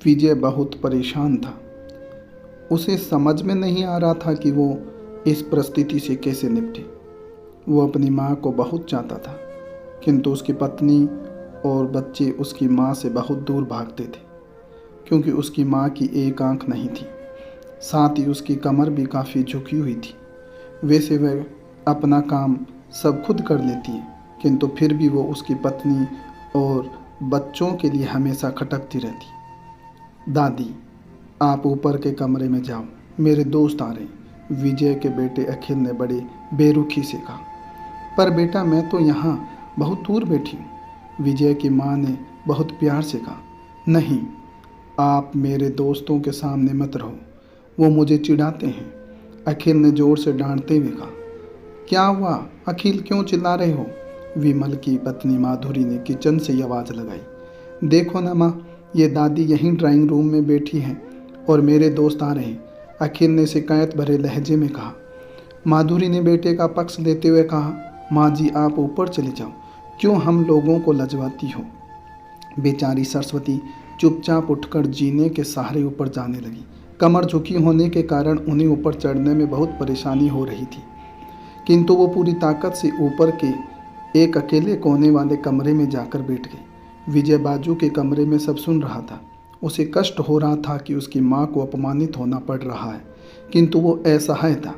विजय बहुत परेशान था। उसे समझ में नहीं आ रहा था कि वो इस परिस्थिति से कैसे निपटे। वो अपनी माँ को बहुत चाहता था, किंतु उसकी पत्नी और बच्चे उसकी माँ से बहुत दूर भागते थे, क्योंकि उसकी माँ की एक आंख नहीं थी। साथ ही उसकी कमर भी काफ़ी झुकी हुई थी। वैसे वह अपना काम सब खुद कर लेती है, किंतु फिर भी वो उसकी पत्नी और बच्चों के लिए हमेशा खटकती रहती। दादी, आप ऊपर के कमरे में जाओ, मेरे दोस्त आ रहे हैं, विजय के बेटे अखिल ने बड़े बेरुखी से कहा। पर बेटा, मैं तो यहाँ बहुत दूर बैठी हूँ, विजय की माँ ने बहुत प्यार से कहा। नहीं, आप मेरे दोस्तों के सामने मत रहो, वो मुझे चिढ़ाते हैं, अखिल ने ज़ोर से डांटते हुए कहा। क्या हुआ अखिल, क्यों चिल्ला रहे हो? विमल की पत्नी माधुरी ने किचन से आवाज़ लगाई। देखो ना माँ, ये दादी यहीं ड्राइंग रूम में बैठी हैं और मेरे दोस्त आ रहे हैं, अखिल ने शिकायत भरे लहजे में कहा। माधुरी ने बेटे का पक्ष लेते हुए कहा, माँ जी आप ऊपर चले जाओ, क्यों हम लोगों को लजवाती हो। बेचारी सरस्वती चुपचाप उठकर जीने के सहारे ऊपर जाने लगी। कमर झुकी होने के कारण उन्हें ऊपर चढ़ने में बहुत परेशानी हो रही थी, किंतु वो पूरी ताकत से ऊपर के एक अकेले कोने वाले कमरे में जाकर बैठ गई। विजय बाजू के कमरे में सब सुन रहा था। उसे कष्ट हो रहा था कि उसकी माँ को अपमानित होना पड़ रहा है, किंतु वो असहाय था।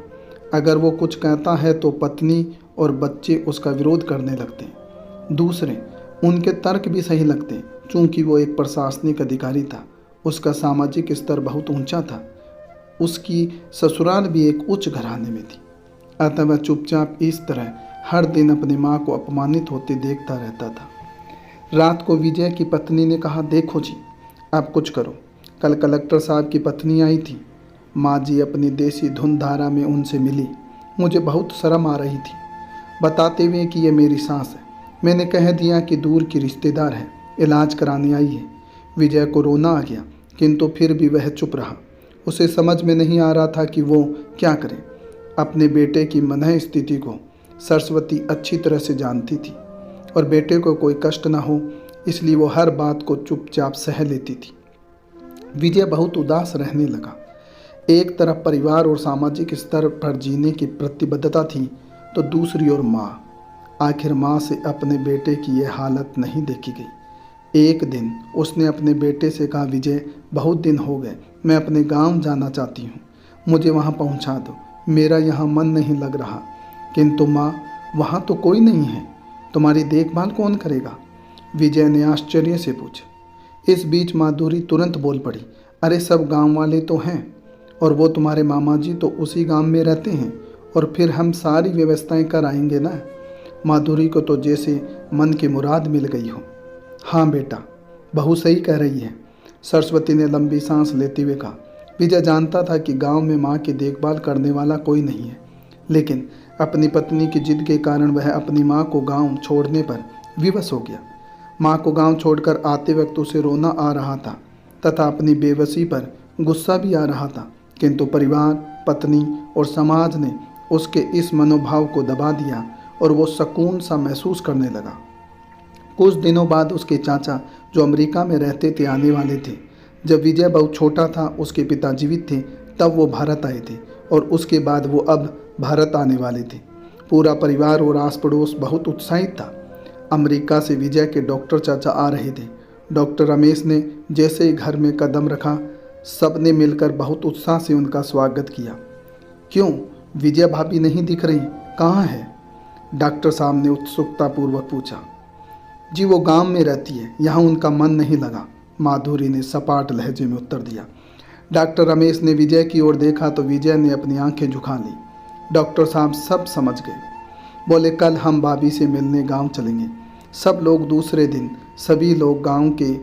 अगर वो कुछ कहता है तो पत्नी और बच्चे उसका विरोध करने लगते हैं। दूसरे उनके तर्क भी सही लगते, चूँकि वो एक प्रशासनिक अधिकारी था। उसका सामाजिक स्तर बहुत ऊंचा था। उसकी ससुराल भी एक उच्च घराने में थी। अतः वह चुपचाप इस तरह हर दिन अपनी माँ को अपमानित होते देखता रहता था। रात को विजय की पत्नी ने कहा, देखो जी, आप कुछ करो। कल कलेक्टर साहब की पत्नी आई थी। माँ जी अपनी देसी धुन धारा में उनसे मिली। मुझे बहुत शर्म आ रही थी, बताते हुए कि ये मेरी सास है। मैंने कह दिया कि दूर की रिश्तेदार है, इलाज कराने आई है। विजय को रोना आ गया, किंतु फिर भी वह चुप रहा। उसे समझ में नहीं आ रहा था कि वो क्या करे। अपने बेटे की मनः स्थिति को सरस्वती अच्छी तरह से जानती थी और बेटे को कोई कष्ट न हो, इसलिए वो हर बात को चुपचाप सह लेती थी। विजय बहुत उदास रहने लगा। एक तरफ परिवार और सामाजिक स्तर पर जीने की प्रतिबद्धता थी, तो दूसरी ओर माँ। आखिर माँ से अपने बेटे की यह हालत नहीं देखी गई। एक दिन उसने अपने बेटे से कहा, विजय, बहुत दिन हो गए, मैं अपने गांव जाना चाहती हूँ, मुझे वहाँ पहुँचा दो, मेरा यहाँ मन नहीं लग रहा। किंतु माँ, वहाँ तो कोई नहीं है, तुम्हारी देखभाल कौन करेगा? विजय ने आश्चर्य से पूछा। इस बीच माधुरी तुरंत बोल पड़ी, अरे सब गांव वाले तो हैं, और वो तुम्हारे मामा जी तो उसी गांव में रहते हैं, और फिर हम सारी व्यवस्थाएं कर आएंगे ना। माधुरी को तो जैसे मन की मुराद मिल गई हो। हाँ बेटा, बहू सही कह रही है, सरस्वती ने लंबी सांस लेते हुए कहा। विजय जानता था कि गांव में माँ की देखभाल करने वाला कोई नहीं है, लेकिन अपनी पत्नी की जिद के कारण वह अपनी माँ को गांव छोड़ने पर विवश हो गया। माँ को गांव छोड़कर आते वक्त उसे रोना आ रहा था तथा अपनी बेबसी पर गुस्सा भी आ रहा था, किंतु परिवार, पत्नी और समाज ने उसके इस मनोभाव को दबा दिया और वो सुकून सा महसूस करने लगा। कुछ दिनों बाद उसके चाचा, जो अमेरिका में रहते थे, आने वाले थे। जब विजय बहुत छोटा था, उसके पिता जीवित थे, तब वो भारत आए थे और उसके बाद वो अब भारत आने वाले थे। पूरा परिवार और आस पड़ोस बहुत उत्साहित था। अमेरिका से विजय के डॉक्टर चाचा आ रहे थे। डॉक्टर रमेश ने जैसे ही घर में कदम रखा, सबने मिलकर बहुत उत्साह से उनका स्वागत किया। क्यों, विजय भाभी नहीं दिख रही, कहाँ है? डॉक्टर साहब ने उत्सुकतापूर्वक पूछा। जी वो गांव में रहती है, यहाँ उनका मन नहीं लगा, माधुरी ने सपाट लहजे में उत्तर दिया। डॉक्टर रमेश ने विजय की ओर देखा तो विजय ने अपनी आंखें झुका ली। डॉक्टर साहब सब समझ गए। बोले, कल हम भाभी से मिलने गांव चलेंगे। सब लोग दूसरे दिन सभी लोग गांव के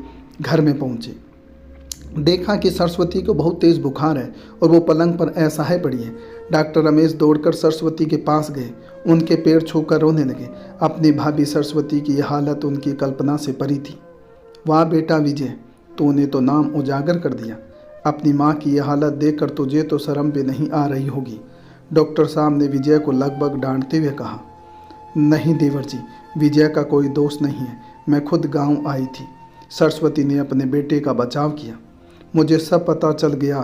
घर में पहुंचे। देखा कि सरस्वती को बहुत तेज़ बुखार है और वो पलंग पर असहाय पड़ी है। डॉक्टर रमेश दौड़कर सरस्वती के पास गए, उनके पैर छूकर रोने लगे। अपनी भाभी सरस्वती की यह हालत उनकी कल्पना से परी थी। वाह बेटा विजय, तूने तो नाम उजागर कर दिया। अपनी माँ की यह हालत देखकर तुझे तो शर्म भी नहीं आ रही होगी। डॉक्टर साहब ने विजय को लगभग डांटते हुए कहा। नहीं देवर जी, विजय का कोई दोष नहीं है, मैं खुद गाँव आई थी। सरस्वती ने अपने बेटे का बचाव किया। मुझे सब पता चल गया।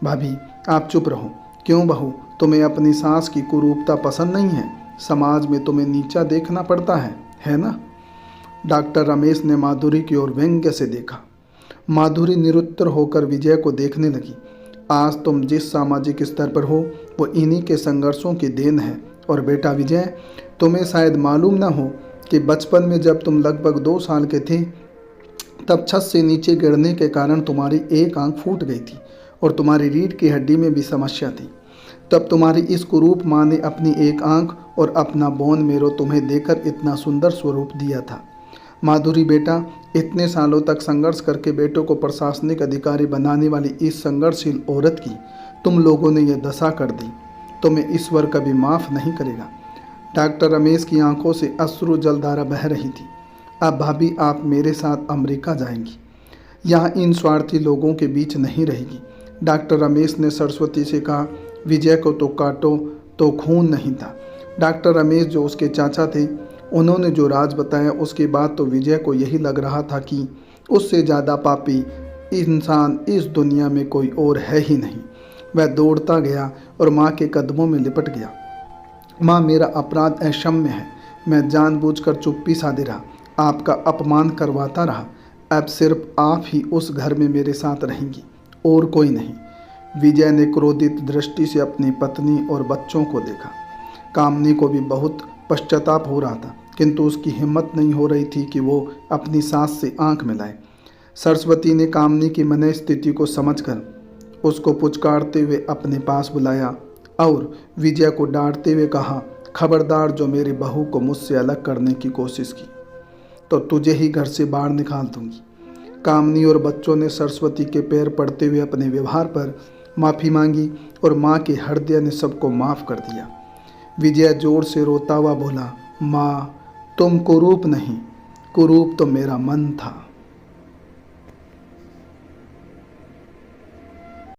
भाभी, आप चुप रहो। क्यों बहू, तुम्हें अपनी सास की कुरूपता पसंद नहीं है? समाज में तुम्हें नीचा देखना पड़ता है ना? डॉक्टर रमेश ने माधुरी की ओर व्यंग्य से देखा। माधुरी निरुत्तर होकर विजय को देखने लगी। आज तुम जिस सामाजिक स्तर पर हो वो इन्हीं के संघर्षों की देन है। और बेटा विजय, तुम्हें शायद मालूम न हो कि बचपन में जब तुम लगभग 2 साल के थे तब छत से नीचे गिरने के कारण तुम्हारी एक आंख फूट गई थी और तुम्हारी रीढ़ की हड्डी में भी समस्या थी। तब तुम्हारी इस कुरूप माँ ने अपनी एक आंख और अपना बोन मेरो तुम्हें देकर इतना सुंदर स्वरूप दिया था। माधुरी बेटा, इतने सालों तक संघर्ष करके बेटों को प्रशासनिक अधिकारी बनाने वाली इस संघर्षशील औरत की तुम लोगों ने यह दशा कर दी। तुम्हें ईश्वर कभी माफ़ नहीं करेगा। डॉक्टर रमेश की आंखों से अश्रु जलधारा बह रही थी। अब भाभी, आप मेरे साथ अमेरिका जाएंगी, यहाँ इन स्वार्थी लोगों के बीच नहीं रहेगी। डॉक्टर रमेश ने सरस्वती से कहा। विजय को तो काटो तो खून नहीं था। डॉक्टर रमेश जो उसके चाचा थे, उन्होंने जो राज बताया उसके बाद तो विजय को यही लग रहा था कि उससे ज़्यादा पापी इंसान इस दुनिया में कोई और है ही नहीं। वह दौड़ता गया और माँ के कदमों में लिपट गया। माँ, मेरा अपराध अक्षम्य है। मैं जानबूझकर चुप्पी साधे रहा, आपका अपमान करवाता रहा। अब सिर्फ आप ही उस घर में मेरे साथ रहेंगी और कोई नहीं। विजय ने क्रोधित दृष्टि से अपनी पत्नी और बच्चों को देखा। कामनी को भी बहुत पश्चाताप हो रहा था, किंतु उसकी हिम्मत नहीं हो रही थी कि वो अपनी सास से आंख मिलाए। सरस्वती ने कामनी की मन स्थिति को समझकर उसको पुचकारते हुए अपने पास बुलाया और विजय को डांटते हुए कहा, खबरदार, जो मेरी बहू को मुझसे अलग करने की कोशिश की तो तुझे ही घर से बाहर निकाल दूंगी। कामनी और बच्चों ने सरस्वती के पैर पड़ते हुए अपने व्यवहार पर माफ़ी मांगी और माँ के हृदय ने सबको माफ़ कर दिया। विजय जोर से रोता हुआ बोला, माँ, तुम कुरूप नहीं, कुरूप तो मेरा मन था।